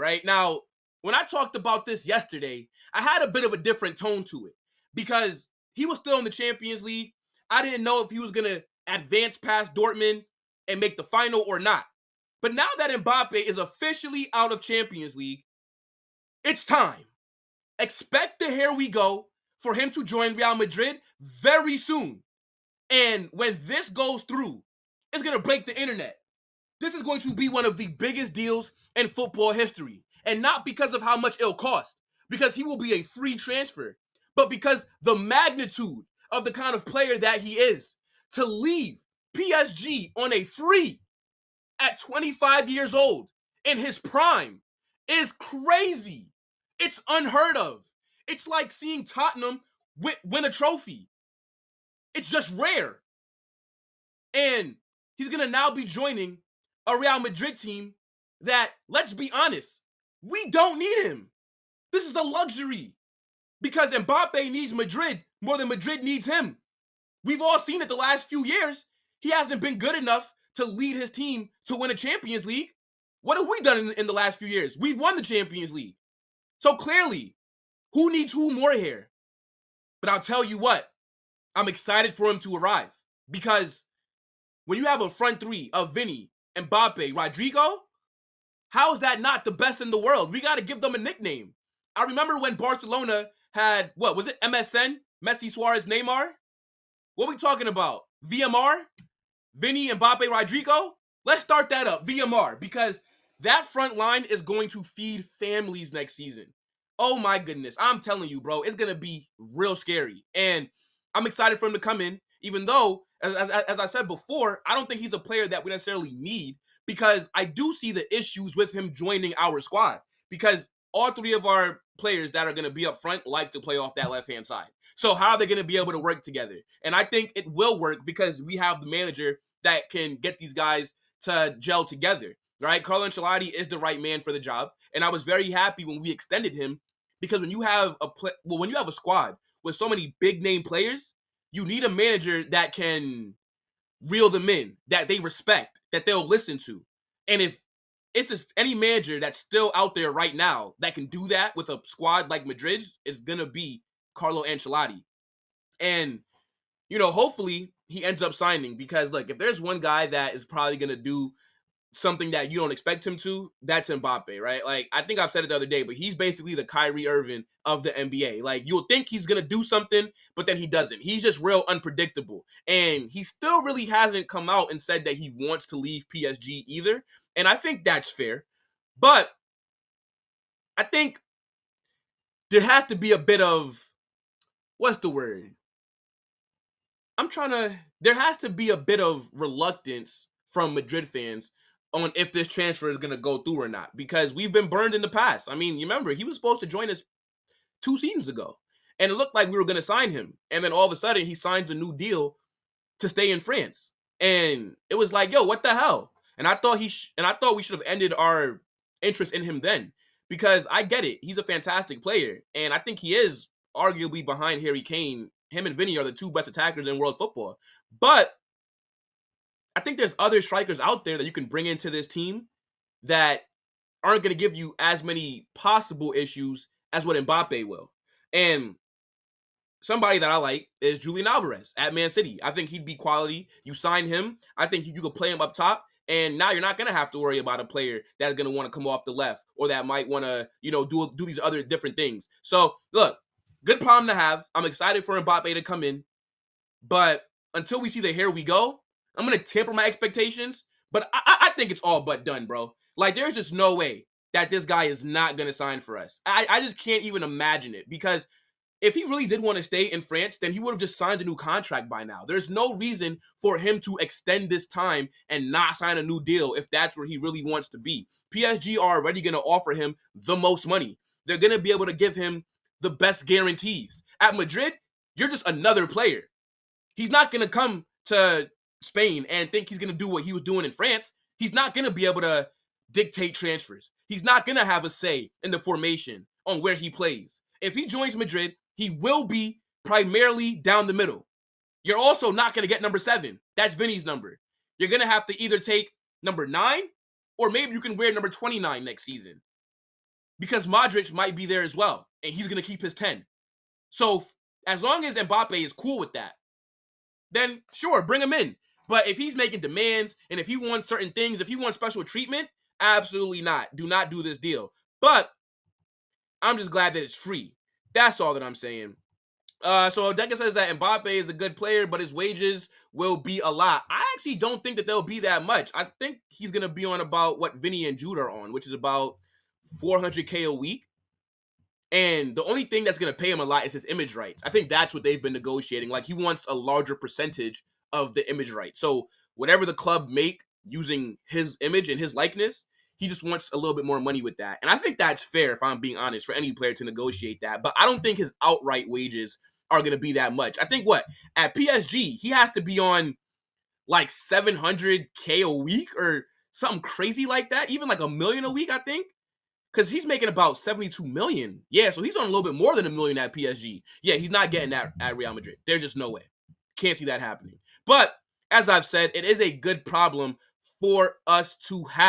Right now, when I talked about this yesterday, I had a bit of a different tone to it because he was still in the Champions League. I didn't know if he was going to advance past Dortmund and make the final or not. But now that Mbappe is officially out of Champions League, it's time. Expect the here we go for him to join Real Madrid very soon. And when this goes through, it's going to break the internet. This is going to be one of the biggest deals in football history. And not because of how much it'll cost, because he will be a free transfer, but because the magnitude of the kind of player that he is to leave PSG on a free at 25 years old in his prime is crazy. It's unheard of. It's like seeing Tottenham win a trophy. It's just rare. And he's going to now be joining a Real Madrid team that, let's be honest, we don't need him. This is a luxury because Mbappe needs Madrid more than Madrid needs him. We've all seen it the last few years. He hasn't been good enough to lead his team to win a Champions League. What have we done in the last few years? We've won the Champions League. So clearly, who needs who more here? But I'll tell you what, I'm excited for him to arrive because when you have a front three of Vinny, Mbappe, Rodrigo, how is that not the best in the world? We got to give them a nickname. I remember when Barcelona had, what was it, MSN? Messi, Suarez, Neymar? What are we talking about? VMR? Vinny, Mbappe, Rodrigo? Let's start that up, VMR, because that front line is going to feed families next season. Oh my goodness. I'm telling you, bro, it's going to be real scary. And I'm excited for him to come in, even though, as I said before, I don't think he's a player that we necessarily need because I do see the issues with him joining our squad because all three of our players that are going to be up front like to play off that left-hand side. So how are they going to be able to work together? And I think it will work because we have the manager that can get these guys to gel together, right? Carlo Ancelotti is the right man for the job. And I was very happy when we extended him because when you have when you have a squad with so many big name players, you need a manager that can reel them in, that they respect, that they'll listen to. And if it's just any manager that's still out there right now that can do that with a squad like Madrid's, it's going to be Carlo Ancelotti. And, you know, hopefully he ends up signing because, look, if there's one guy that is probably going to do something that you don't expect him to, that's Mbappe, right? Like, I think I've said it the other day, but he's basically the Kyrie Irving of the NBA. Like, you'll think he's going to do something, but then he doesn't. He's just real unpredictable. And he still really hasn't come out and said that he wants to leave PSG either. And I think that's fair. But I think there has to be a bit of, what's the word? There has to be a bit of reluctance from Madrid fans on if this transfer is going to go through or not, because we've been burned in the past. I mean, you remember, he was supposed to join us 2 seasons ago, and it looked like we were going to sign him. And then all of a sudden, he signs a new deal to stay in France. And it was like, yo, what the hell? And I thought we should have ended our interest in him then, because I get it. He's a fantastic player, and I think he is arguably behind Harry Kane. Him and Vinny are the 2 best attackers in world football. But I think there's other strikers out there that you can bring into this team that aren't going to give you as many possible issues as what Mbappe will. And somebody that I like is Julian Alvarez at Man City. I think he'd be quality. You sign him. I think you could play him up top. And now you're not going to have to worry about a player that's going to want to come off the left or that might want to, you know, do these other different things. So, look, good problem to have. I'm excited for Mbappe to come in. But until we see the here we go, I'm going to temper my expectations. But I think it's all but done, bro. Like, there's just no way that this guy is not going to sign for us. I just can't even imagine it, because if he really did want to stay in France, then he would have just signed a new contract by now. There's no reason for him to extend this time and not sign a new deal if that's where he really wants to be. PSG are already going to offer him the most money. They're going to be able to give him the best guarantees. At Madrid, you're just another player. He's not going to come to Spain and think he's going to do what he was doing in France. He's not going to be able to dictate transfers. He's not going to have a say in the formation on where he plays. If he joins Madrid, he will be primarily down the middle. You're also not going to get number 7. That's Vinny's number. you're going to have to either take number 9 or maybe you can wear number 29 next season because Modric might be there as well and he's going to keep his 10. So as long as Mbappe is cool with that, then sure, bring him in. But if he's making demands and if he wants certain things, if he wants special treatment, absolutely not. Do not do this deal. But I'm just glad that it's free. That's all that I'm saying. So Deca says that Mbappe is a good player, but his wages will be a lot. I actually don't think that they'll be that much. I think he's going to be on about what Vinny and Jude are on, which is about $400K a week. And the only thing that's going to pay him a lot is his image rights. I think that's what they've been negotiating. Like, he wants a larger percentage of the image rights. So whatever the club make using his image and his likeness, he just wants a little bit more money with that. And I think that's fair, if I'm being honest, for any player to negotiate that. But I don't think his outright wages are going to be that much. I think at PSG, he has to be on like $700K a week or something crazy like that. Even like $1 million a week, I think. Because he's making about $72 million. Yeah, so he's on a little bit more than $1 million at PSG. Yeah, he's not getting that at Real Madrid. There's just no way. Can't see that happening. But as I've said, it is a good problem for us to have.